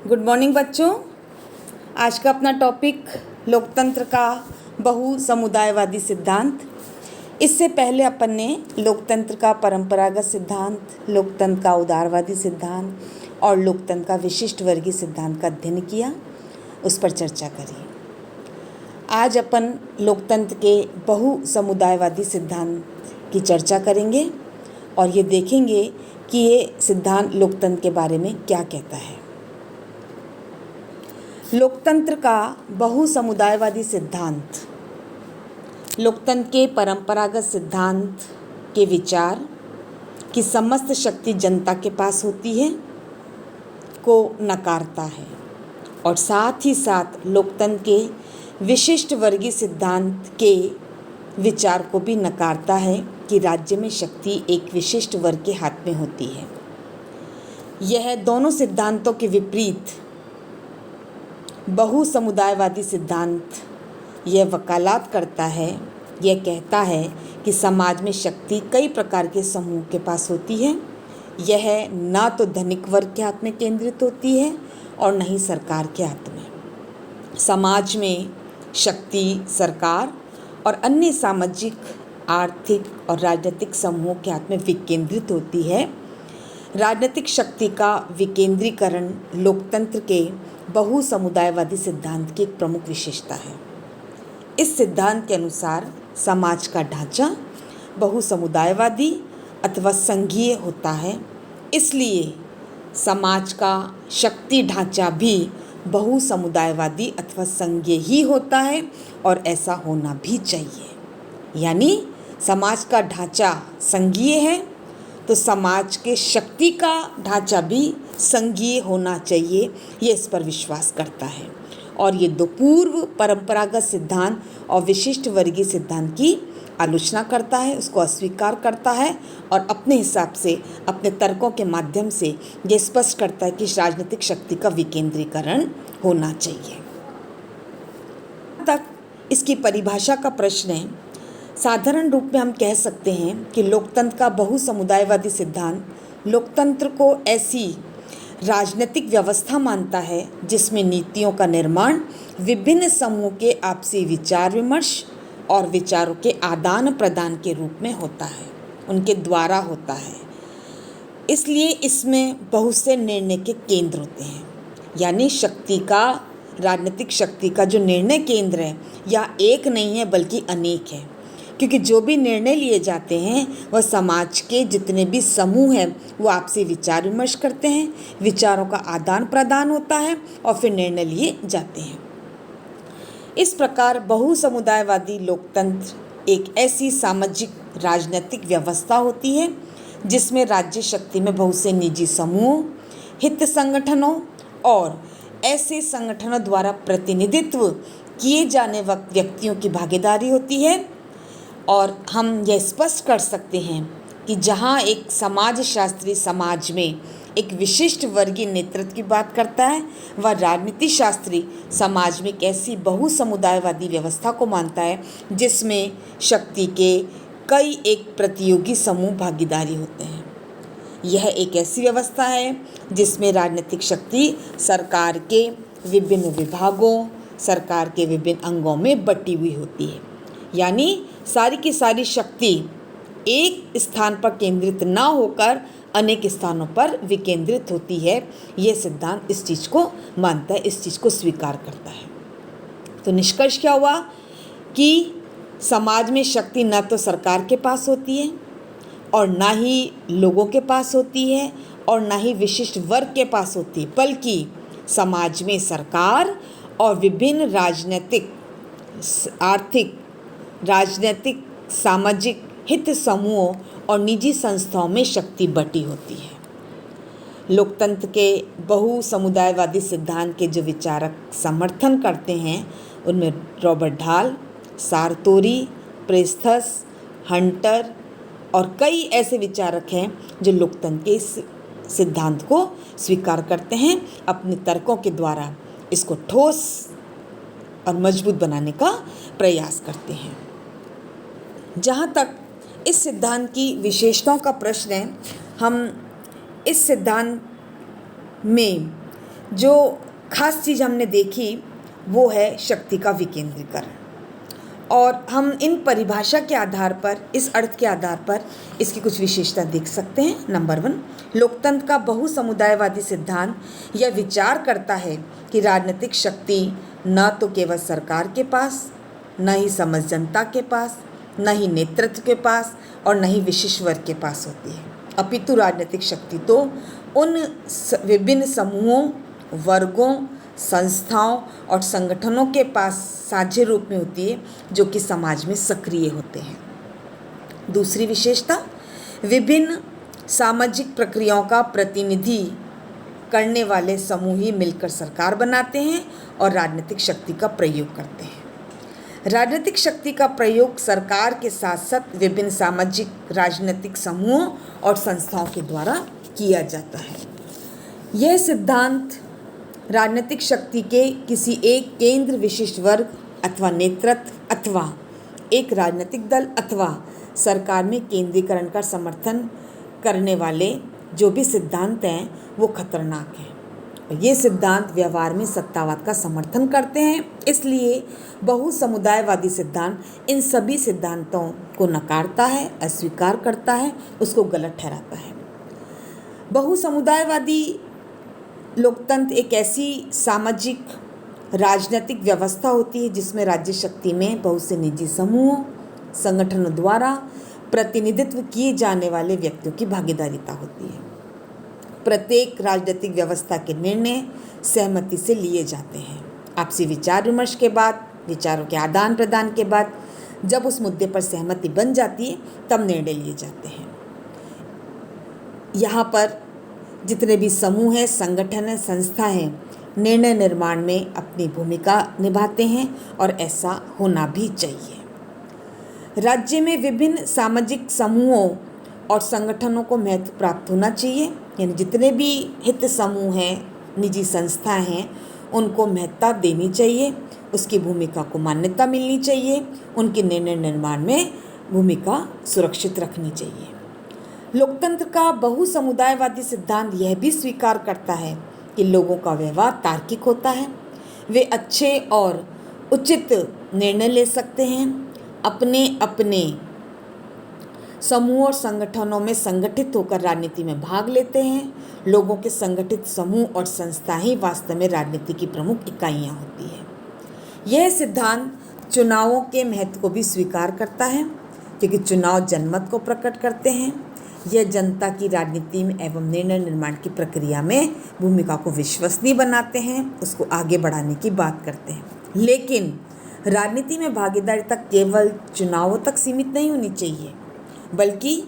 Good morning बच्चों। आज का अपना टॉपिक लोकतंत्र का बहु समुदायवादी सिद्धांत। इससे पहले अपन ने लोकतंत्र का परंपरागत सिद्धांत, लोकतंत्र का उदारवादी सिद्धांत और लोकतंत्र का विशिष्ट वर्गीय सिद्धांत का अध्ययन किया, उस पर चर्चा करी। आज अपन लोकतंत्र के बहु समुदायवादी सिद्धांत की चर्चा करेंगे और ये देखेंगे कि ये सिद्धांत लोकतंत्र के बारे में क्या कहता है। लोकतंत्र का बहु समुदायवादी सिद्धांत लोकतंत्र के परंपरागत सिद्धांत के विचार कि समस्त शक्ति जनता के पास होती है को नकारता है और साथ ही साथ लोकतंत्र के विशिष्ट वर्गीय सिद्धांत के विचार को भी नकारता है कि राज्य में शक्ति एक विशिष्ट वर्ग के हाथ में होती है। यह दोनों सिद्धांतों के विपरीत बहु समुदायवादी सिद्धांत यह वकालत करता है, यह कहता है कि समाज में शक्ति कई प्रकार के समूह के पास होती है। यह ना तो धनिक वर्ग के हाथ में केंद्रित होती है और न ही सरकार के हाथ में। समाज में शक्ति सरकार और अन्य सामाजिक, आर्थिक और राजनीतिक समूहों के हाथ में विकेंद्रित होती है। राजनीतिक शक्ति का विकेंद्रीकरण लोकतंत्र के बहु समुदायवादी सिद्धांत की एक प्रमुख विशेषता है। इस सिद्धांत के अनुसार समाज का ढांचा बहु समुदायवादी अथवा संघीय होता है, इसलिए समाज का शक्ति ढांचा भी बहु समुदायवादी अथवा संघीय ही होता है और ऐसा होना भी चाहिए। यानी समाज का ढांचा संघीय है तो समाज के शक्ति का ढांचा भी संघीय होना चाहिए, ये इस पर विश्वास करता है। और ये दो पूर्व परंपरागत सिद्धांत और विशिष्ट वर्गीय सिद्धांत की आलोचना करता है, उसको अस्वीकार करता है और अपने हिसाब से, अपने तर्कों के माध्यम से ये स्पष्ट करता है कि राजनीतिक शक्ति का विकेंद्रीकरण होना चाहिए। तक इसकी परिभाषा का प्रश्न है। साधारण रूप में हम कह सकते हैं कि लोकतंत्र का बहु समुदायवादी सिद्धांत लोकतंत्र को ऐसी राजनीतिक व्यवस्था मानता है जिसमें नीतियों का निर्माण विभिन्न समूहों के आपसी विचार विमर्श और विचारों के आदान प्रदान के रूप में होता है, उनके द्वारा होता है। इसलिए इसमें बहुत से निर्णय के केंद्र होते हैं, यानी शक्ति का, राजनीतिक शक्ति का जो निर्णय केंद्र है या एक नहीं है बल्कि अनेक है, क्योंकि जो भी निर्णय लिए जाते हैं वह समाज के जितने भी समूह हैं वो आपसे विचार विमर्श करते हैं, विचारों का आदान प्रदान होता है और फिर निर्णय लिए जाते हैं। इस प्रकार बहु समुदायवादी लोकतंत्र एक ऐसी सामाजिक राजनीतिक व्यवस्था होती है जिसमें राज्य शक्ति में बहुत से निजी समूहों, हित संगठनों और ऐसे संगठनों द्वारा प्रतिनिधित्व किए जाने वाले व्यक्तियों की भागीदारी होती है। और हम यह स्पष्ट कर सकते हैं कि जहाँ एक समाजशास्त्री समाज में एक विशिष्ट वर्गीय नेतृत्व की बात करता है, वह राजनीति शास्त्री समाज में एक ऐसी बहु समुदायवादी व्यवस्था को मानता है जिसमें शक्ति के कई एक प्रतियोगी समूह भागीदारी होते हैं। यह एक ऐसी व्यवस्था है जिसमें राजनीतिक शक्ति सरकार के विभिन्न विभागों, सरकार के विभिन्न अंगों में बटी हुई होती है, यानी सारी की सारी शक्ति एक स्थान पर केंद्रित ना होकर अनेक स्थानों पर विकेंद्रित होती है। ये सिद्धांत इस चीज़ को मानता है, इस चीज़ को स्वीकार करता है। तो निष्कर्ष क्या हुआ कि समाज में शक्ति न तो सरकार के पास होती है और ना ही लोगों के पास होती है और ना ही विशिष्ट वर्ग के पास होती है, बल्कि समाज में सरकार और विभिन्न राजनीतिक, आर्थिक, राजनीतिक, सामाजिक हित समूहों और निजी संस्थाओं में शक्ति बटी होती है। लोकतंत्र के बहु समुदायवादी सिद्धांत के जो विचारक समर्थन करते हैं उनमें रॉबर्ट ढाल, सारतोरी, प्रेस्थस, हंटर और कई ऐसे विचारक हैं जो लोकतंत्र के इस सिद्धांत को स्वीकार करते हैं, अपने तर्कों के द्वारा इसको ठोस और मजबूत बनाने का प्रयास करते हैं। जहाँ तक इस सिद्धांत की विशेषताओं का प्रश्न है, हम इस सिद्धांत में जो खास चीज़ हमने देखी वो है शक्ति का विकेंद्रीकरण, और हम इन परिभाषा के आधार पर, इस अर्थ के आधार पर इसकी कुछ विशेषता देख सकते हैं। नंबर 1, लोकतंत्र का बहुसमुदायवादी सिद्धांत यह विचार करता है कि राजनीतिक शक्ति न तो केवल सरकार के पास, न ही समझ जनता के पास, न ही नेतृत्व के पास और न ही विशिष्ट वर्ग के पास होती है, अपितु राजनीतिक शक्ति तो उन विभिन्न समूहों, वर्गों, संस्थाओं और संगठनों के पास साझे रूप में होती है जो कि समाज में सक्रिय होते हैं। दूसरी विशेषता, विभिन्न सामाजिक प्रक्रियाओं का प्रतिनिधि करने वाले समूह ही मिलकर सरकार बनाते हैं और राजनीतिक शक्ति का प्रयोग करते हैं। राजनीतिक शक्ति का प्रयोग सरकार के साथ साथ विभिन्न सामाजिक राजनीतिक समूहों और संस्थाओं के द्वारा किया जाता है। यह सिद्धांत राजनीतिक शक्ति के किसी एक केंद्र विशिष्ट वर्ग अथवा नेतृत्व अथवा एक राजनीतिक दल अथवा सरकार में केंद्रीकरण का समर्थन करने वाले जो भी सिद्धांत हैं वो खतरनाक हैं। ये सिद्धांत व्यवहार में सत्तावाद का समर्थन करते हैं, इसलिए बहुसमुदायवादी सिद्धांत इन सभी सिद्धांतों को नकारता है, अस्वीकार करता है, उसको गलत ठहराता है। बहुसमुदायवादी लोकतंत्र एक ऐसी सामाजिक राजनीतिक व्यवस्था होती है जिसमें राज्य शक्ति में बहुत से निजी समूहों, संगठनों द्वारा प्रतिनिधित्व किए जाने वाले व्यक्तियों की भागीदारिता होती है। प्रत्येक राजनीतिक व्यवस्था के निर्णय सहमति से लिए जाते हैं। आपसी विचार विमर्श के बाद, विचारों के आदान प्रदान के बाद जब उस मुद्दे पर सहमति बन जाती है तब निर्णय लिए जाते हैं। यहाँ पर जितने भी समूह हैं, संगठन हैं, संस्था हैं, निर्णय निर्माण में अपनी भूमिका निभाते हैं और ऐसा होना भी चाहिए। राज्य में विभिन्न सामाजिक समूहों और संगठनों को महत्व प्राप्त होना चाहिए, यानी जितने भी हित समूह हैं, निजी संस्थाएं हैं, उनको महत्ता देनी चाहिए, उसकी भूमिका को मान्यता मिलनी चाहिए, उनके निर्णय निर्माण में भूमिका सुरक्षित रखनी चाहिए। लोकतंत्र का बहुसमुदायवादी सिद्धांत यह भी स्वीकार करता है कि लोगों का व्यवहार तार्किक होता है, वे अच्छे और उचित निर्णय ले सकते हैं, अपने अपने समूह और संगठनों में संगठित होकर राजनीति में भाग लेते हैं। लोगों के संगठित समूह और संस्थाएं ही वास्तव में राजनीति की प्रमुख इकाइयां होती है। यह सिद्धांत चुनावों के महत्व को भी स्वीकार करता है, क्योंकि चुनाव जनमत को प्रकट करते हैं। यह जनता की राजनीति में एवं निर्णय निर्माण की प्रक्रिया में भूमिका को विश्वसनीय बनाते हैं, उसको आगे बढ़ाने की बात करते हैं। लेकिन राजनीति में भागीदारी तक केवल चुनावों तक सीमित नहीं होनी चाहिए, बल्कि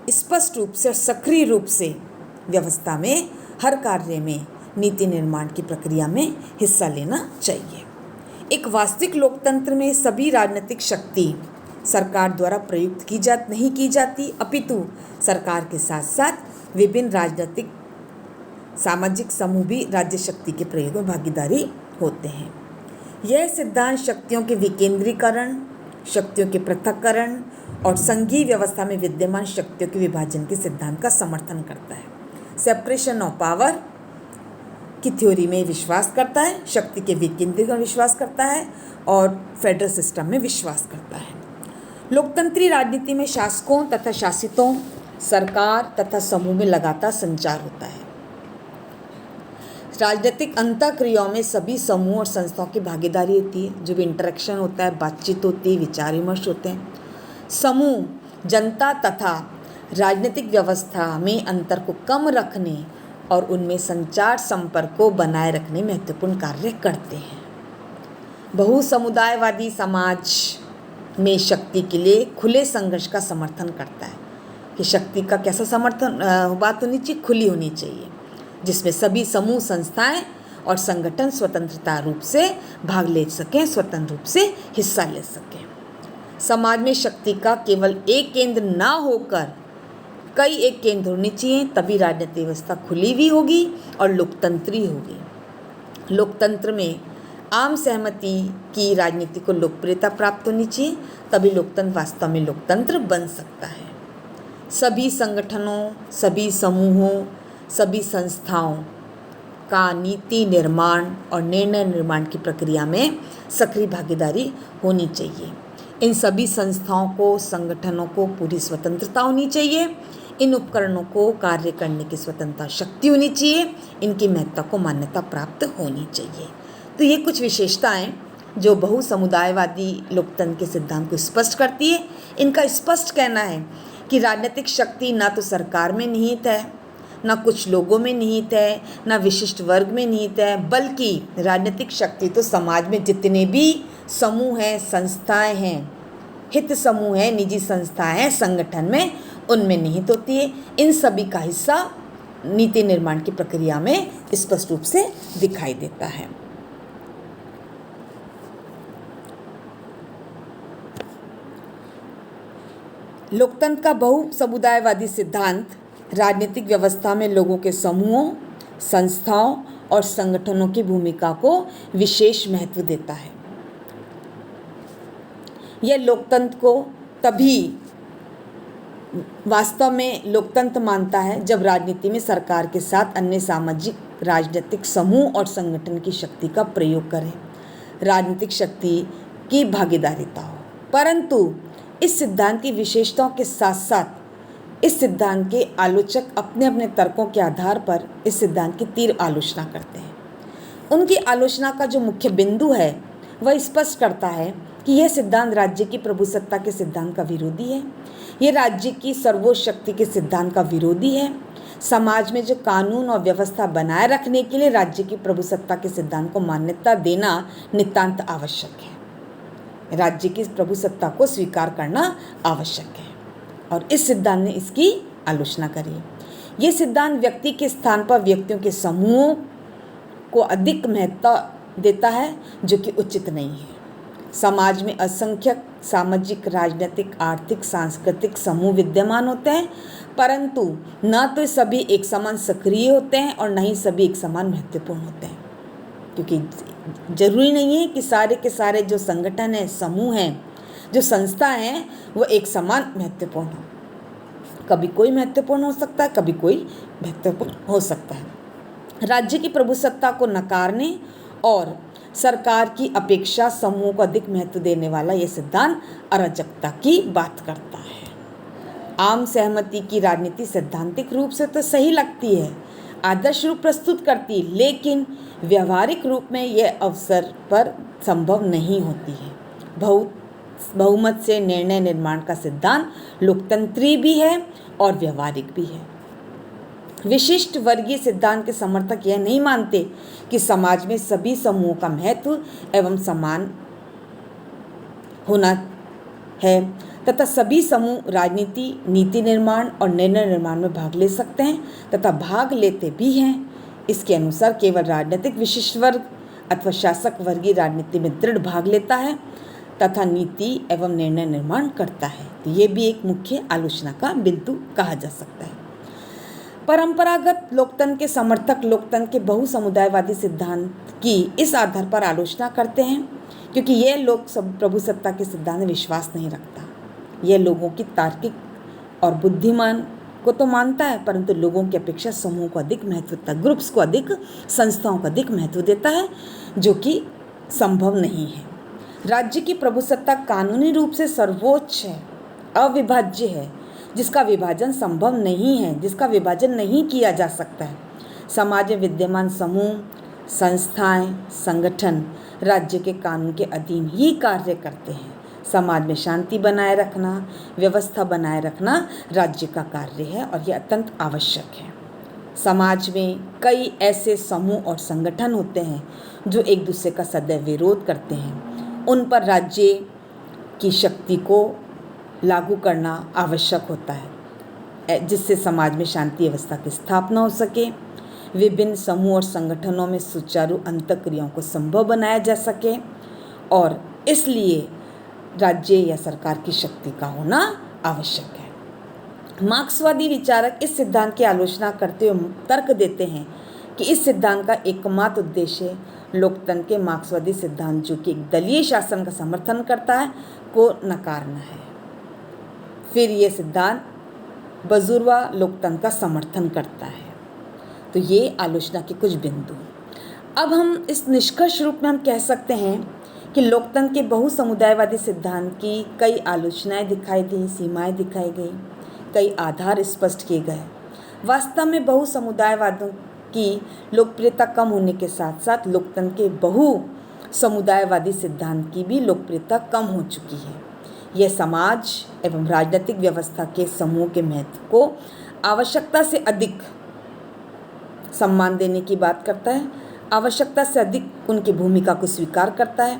स्पष्ट रूप से और सक्रिय रूप से व्यवस्था में हर कार्य में नीति निर्माण की प्रक्रिया में हिस्सा लेना चाहिए। एक वास्तविक लोकतंत्र में सभी राजनीतिक शक्ति सरकार द्वारा प्रयुक्त नहीं की जाती, अपितु सरकार के साथ साथ विभिन्न राजनीतिक सामाजिक समूह भी राज्य शक्ति के प्रयोग में भागीदारी होते हैं। यह सिद्धांत शक्तियों के विकेंद्रीकरण, शक्तियों के पृथक्करण और संघीय व्यवस्था में विद्यमान शक्तियों के विभाजन के सिद्धांत का समर्थन करता है। सेपरेशन ऑफ पावर की थ्योरी में विश्वास करता है, शक्ति के विकेंद्रीकरण में विश्वास करता है और फेडरल सिस्टम में विश्वास करता है। लोकतंत्री राजनीति में शासकों तथा शासितों, सरकार तथा समूह में लगातार संचार होता है। राजनीतिक अंतःक्रियाओं में सभी समूह और संस्थाओं की भागीदारी होती है, जो भी इंटरेक्शन होता है, बातचीत होती है, विचार विमर्श होते हैं। समूह जनता तथा राजनीतिक व्यवस्था में अंतर को कम रखने और उनमें संचार संपर्क को बनाए रखने में महत्वपूर्ण कार्य करते हैं। बहुसमुदायवादी समाज में शक्ति के लिए खुले संघर्ष का समर्थन करता है कि शक्ति का कैसा समर्थन बात होनी चाहिए, खुली होनी चाहिए, जिसमें सभी समूह, संस्थाएं और संगठन स्वतंत्रता रूप से भाग ले सकें, स्वतंत्र रूप से हिस्सा ले सकें। समाज में शक्ति का केवल एक केंद्र ना होकर कई एक केंद्र होने चाहिए, तभी राजनीतिक व्यवस्था खुली भी होगी और लोकतंत्री होगी। लोकतंत्र में आम सहमति की राजनीति को लोकप्रियता प्राप्त होनी चाहिए, तभी लोकतंत्र वास्तव में लोकतंत्र बन सकता है। सभी संगठनों, सभी समूहों, सभी संस्थाओं का नीति निर्माण और निर्णय निर्माण की प्रक्रिया में सक्रिय भागीदारी होनी चाहिए। इन सभी संस्थाओं को, संगठनों को पूरी स्वतंत्रता होनी चाहिए। इन उपकरणों को कार्य करने की स्वतंत्रता शक्ति होनी चाहिए। इनकी महत्ता को मान्यता प्राप्त होनी चाहिए। तो ये कुछ विशेषताएं जो बहुसमुदायवादी लोकतंत्र के सिद्धांत को स्पष्ट करती है। इनका स्पष्ट कहना है कि राजनीतिक शक्ति ना तो सरकार में निहित है, ना कुछ लोगों में निहित है, ना विशिष्ट वर्ग में निहित है, बल्कि राजनीतिक शक्ति तो समाज में जितने भी समूह हैं, संस्थाएं हैं, हित समूह हैं, निजी संस्थाएं हैं, संगठन में, उनमें निहित होती है। इन सभी का हिस्सा नीति निर्माण की प्रक्रिया में स्पष्ट रूप से दिखाई देता है। लोकतंत्र का बहुसमुदायवादी सिद्धांत राजनीतिक व्यवस्था में लोगों के समूहों, संस्थाओं और संगठनों की भूमिका को विशेष महत्व देता है। यह लोकतंत्र को तभी वास्तव में लोकतंत्र मानता है जब राजनीति में सरकार के साथ अन्य सामाजिक राजनीतिक समूह और संगठन की शक्ति का प्रयोग करें, राजनीतिक शक्ति की भागीदारिता हो। परंतु इस सिद्धांत की विशेषताओं के साथ साथ इस सिद्धांत के आलोचक अपने अपने तर्कों के आधार पर इस सिद्धांत की तीव्र आलोचना करते हैं। उनकी आलोचना का जो मुख्य बिंदु है वह स्पष्ट करता है कि यह सिद्धांत राज्य की प्रभुसत्ता के सिद्धांत का विरोधी है। यह राज्य की सर्वोच्च शक्ति के सिद्धांत का विरोधी है। समाज में जो कानून और व्यवस्था बनाए रखने के लिए राज्य की प्रभुसत्ता के सिद्धांत को मान्यता देना नितांत आवश्यक है। राज्य की प्रभुसत्ता को स्वीकार करना आवश्यक है और इस सिद्धांत ने इसकी आलोचना करी। ये सिद्धांत व्यक्ति के स्थान पर व्यक्तियों के समूहों को अधिक महत्व देता है, जो कि उचित नहीं है। समाज में असंख्यक सामाजिक, राजनीतिक, आर्थिक, सांस्कृतिक समूह विद्यमान होते हैं, परंतु न तो सभी एक समान सक्रिय होते हैं और न ही सभी एक समान महत्वपूर्ण होते हैं, क्योंकि जरूरी नहीं है कि सारे के सारे जो संगठन हैं, समूह हैं, जो संस्था हैं, वो एक समान महत्वपूर्ण हो। कभी कोई महत्वपूर्ण हो सकता है, कभी कोई महत्वपूर्ण हो सकता है। राज्य की प्रभुसत्ता को नकारने और सरकार की अपेक्षा समूह को अधिक महत्व देने वाला यह सिद्धांत अराजकता की बात करता है। आम सहमति की राजनीति सैद्धांतिक रूप से तो सही लगती है, आदर्श रूप प्रस्तुत करती, लेकिन व्यवहारिक रूप में यह अवसर पर संभव नहीं होती है। बहुमत से निर्णय निर्माण का सिद्धांत लोकतंत्री भी है और व्यवहारिक भी है। विशिष्ट वर्गीय सिद्धांत के समर्थक यह नहीं मानते कि समाज में सभी समूहों का महत्व एवं समान होना है तथा सभी समूह राजनीति, नीति निर्माण और निर्णय निर्माण में भाग ले सकते हैं तथा भाग लेते भी हैं। इसके अनुसार केवल राजनीतिक विशिष्ट वर्ग अथवा शासक वर्गीय राजनीति में दृढ़ भाग लेता है तथा नीति एवं निर्णय निर्माण करता है। तो ये भी एक मुख्य आलोचना का बिंदु कहा जा सकता है। परंपरागत लोकतंत्र के समर्थक लोकतंत्र के बहुसमुदायवादी सिद्धांत की इस आधार पर आलोचना करते हैं, क्योंकि यह लोक प्रभुसत्ता के सिद्धांत में विश्वास नहीं रखता। यह लोगों की तार्किक और बुद्धिमान को तो मानता है, परंतु लोगों की अपेक्षा समूह को अधिक महत्व देता है, ग्रुप्स को अधिक, संस्थाओं को अधिक महत्व देता है, जो कि संभव नहीं है। राज्य की प्रभुसत्ता कानूनी रूप से सर्वोच्च है, अविभाज्य है, जिसका विभाजन संभव नहीं है, जिसका विभाजन नहीं किया जा सकता है। समाज में विद्यमान समूह, संस्थाएं, संगठन राज्य के कानून के अधीन ही कार्य करते हैं। समाज में शांति बनाए रखना, व्यवस्था बनाए रखना राज्य का कार्य है और यह अत्यंत आवश्यक है। समाज में कई ऐसे समूह और संगठन होते हैं जो एक दूसरे का सदैव विरोध करते हैं। उन पर राज्य की शक्ति को लागू करना आवश्यक होता है, जिससे समाज में शांति व्यवस्था की स्थापना हो सके, विभिन्न समूह और संगठनों में सुचारू अंतःक्रियाओं को संभव बनाया जा सके, और इसलिए राज्य या सरकार की शक्ति का होना आवश्यक है। मार्क्सवादी विचारक इस सिद्धांत की आलोचना करते हुए तर्क देते हैं कि इस सिद्धांत का एकमात्र उद्देश्य लोकतंत्र के मार्क्सवादी सिद्धांत, जो कि एक दलीय शासन का समर्थन करता है, को नकारना है। फिर यह सिद्धांत बजुर्वा लोकतंत्र का समर्थन करता है। तो ये आलोचना के कुछ बिंदु। अब हम इस निष्कर्ष रूप में हम कह सकते हैं कि लोकतंत्र के बहुसमुदायवादी सिद्धांत की कई आलोचनाएं दिखाई दी, सीमाएं दिखाई गई, कई आधार स्पष्ट किए गए। वास्तव में बहुसमुदायवादों की लोकप्रियता कम होने के साथ साथ लोकतंत्र के बहुसमुदायवादी सिद्धांत की भी लोकप्रियता कम हो चुकी है। यह समाज एवं राजनीतिक व्यवस्था के समूह के महत्व को आवश्यकता से अधिक सम्मान देने की बात करता है, आवश्यकता से अधिक उनकी भूमिका को स्वीकार करता है।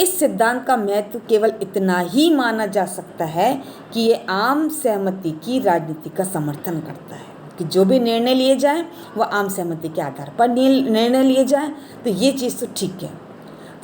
इस सिद्धांत का महत्व केवल इतना ही माना जा सकता है कि ये आम सहमति की राजनीति का समर्थन करता है, कि जो भी निर्णय लिए जाएं वह आम सहमति के आधार पर निर्णय लिए जाएं, तो ये चीज़ तो ठीक है।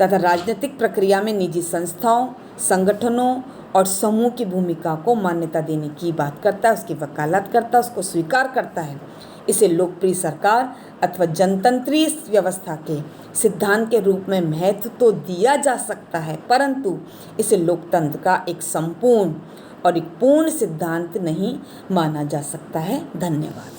तथा राजनीतिक प्रक्रिया में निजी संस्थाओं, संगठनों और समूह की भूमिका को मान्यता देने की बात करता है, उसकी वकालत करता है, उसको स्वीकार करता है। इसे लोकप्रिय सरकार अथवा जनतंत्रीय व्यवस्था के सिद्धांत के रूप में महत्व तो दिया जा सकता है, परंतु इसे लोकतंत्र का एक संपूर्ण और एक पूर्ण सिद्धांत नहीं माना जा सकता है। धन्यवाद।